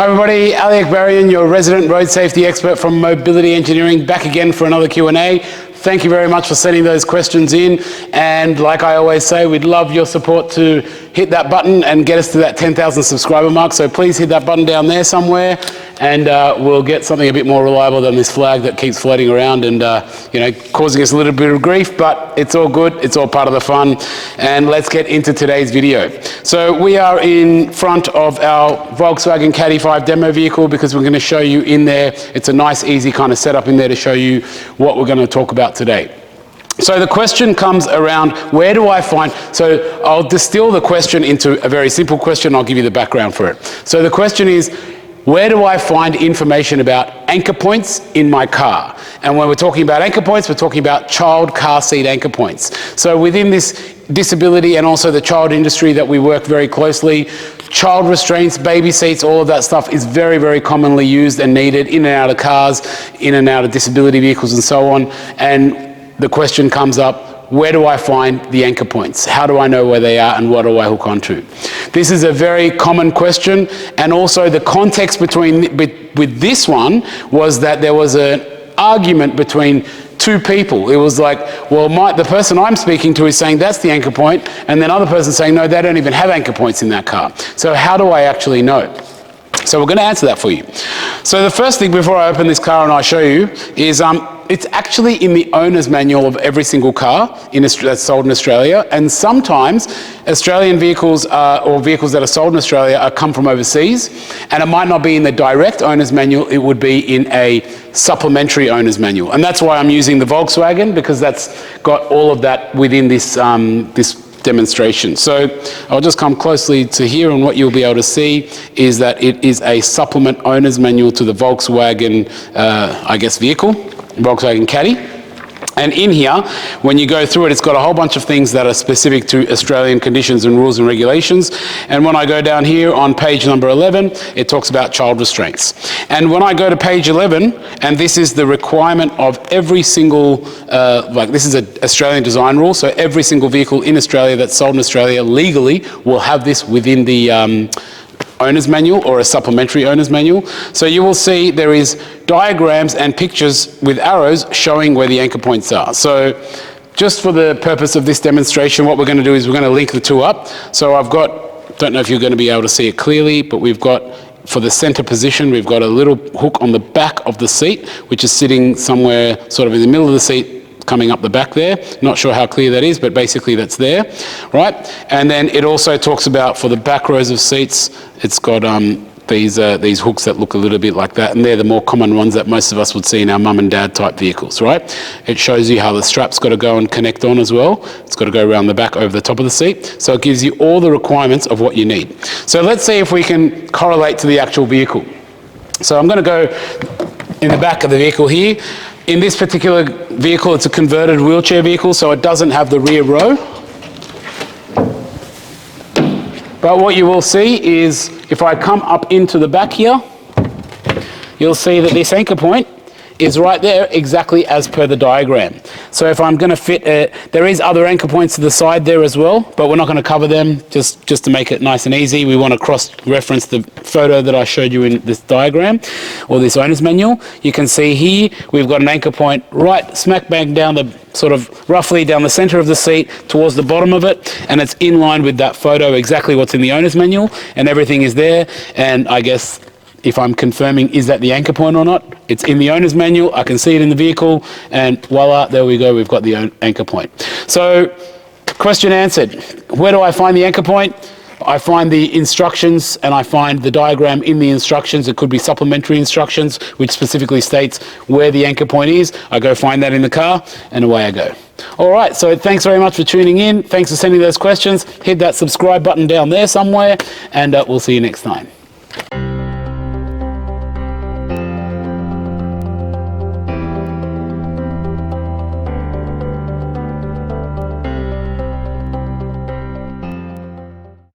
Hi everybody, Ali Akbarian, your resident road safety expert from Mobility Engineering, back again for another Q&A. Thank you very much for sending those questions in, and like I always say, we'd love your support to hit that button and get us to that 10,000 subscriber mark, so please hit that button down there somewhere, and we'll get something a bit more reliable than this flag that keeps floating around and causing us a little bit of grief, but it's all good, it's all part of the fun. And let's get into today's video. So we are in front of our Volkswagen Caddy 5 demo vehicle because we're going to show you in there. It's a nice easy kind of setup in there to show you what we're going to talk about today. So the question comes around, where do I find, so I'll distill the question into a very simple question, I'll give you the background for it. So the question is, where do I find information about anchor points in my car? And when we're talking about anchor points, we're talking about child car seat anchor points. So within this disability and also the child industry that we work very closely, child restraints, baby seats, all of that stuff is very, very commonly used and needed in and out of cars, in and out of disability vehicles and so on. And the question comes up, where do I find the anchor points? How do I know where they are and what do I hook onto? This is a very common question, and also the context with this one was that there was an argument between two people. It was like, well, the person I'm speaking to is saying that's the anchor point, and then other person saying, no, they don't even have anchor points in that car. So how do I actually know? So we're going to answer that for you. So the first thing before I open this car and I show you is it's actually in the owner's manual of every single car that's sold in Australia, and sometimes Australian vehicles or vehicles that are sold in Australia come from overseas, and it might not be in the direct owner's manual, it would be in a supplementary owner's manual. And that's why I'm using the Volkswagen, because that's got all of that within this demonstration. So I'll just come closely to here, and what you'll be able to see is that it is a supplement owner's manual to the Volkswagen, vehicle, Volkswagen Caddy. And in here, when you go through it, it's got a whole bunch of things that are specific to Australian conditions and rules and regulations. And when I go down here on page number 11, it talks about child restraints. And when I go to page 11, and this is the requirement of every single, this is an Australian design rule, so every single vehicle in Australia that's sold in Australia legally will have this within the owner's manual or a supplementary owner's manual. So you will see there is diagrams and pictures with arrows showing where the anchor points are. So just for the purpose of this demonstration, what we're going to do is we're going to link the two up. So I've got, don't know if you're going to be able to see it clearly, but we've got, for the center position, we've got a little hook on the back of the seat, which is sitting somewhere sort of in the middle of the seat, coming up the back there. Not sure how clear that is, but basically that's there, right? And then it also talks about, for the back rows of seats, it's got these hooks that look a little bit like that, and they're the more common ones that most of us would see in our mum and dad type vehicles, right? It shows you how the strap's got to go and connect on as well. It's got to go around the back over the top of the seat. So it gives you all the requirements of what you need. So let's see if we can correlate to the actual vehicle. So I'm going to go in the back of the vehicle here. In this particular vehicle, it's a converted wheelchair vehicle, so it doesn't have the rear row. But what you will see is, if I come up into the back here, you'll see that this anchor point is right there exactly as per the diagram. So if I'm going to fit there is other anchor points to the side there as well, but we're not going to cover them just to make it nice and easy. We want to cross-reference the photo that I showed you in this diagram or this owner's manual. You can see here we've got an anchor point right smack bang down the sort of roughly down the center of the seat towards the bottom of it, and it's in line with that photo, exactly what's in the owner's manual, and everything is there. And I guess if I'm confirming, is that the anchor point or not? It's in the owner's manual, I can see it in the vehicle, and voila, there we go, we've got the anchor point. So, question answered. Where do I find the anchor point? I find the instructions and I find the diagram in the instructions. It could be supplementary instructions, which specifically states where the anchor point is. I go find that in the car, and away I go. All right, so thanks very much for tuning in. Thanks for sending those questions. Hit that subscribe button down there somewhere, and we'll see you next time.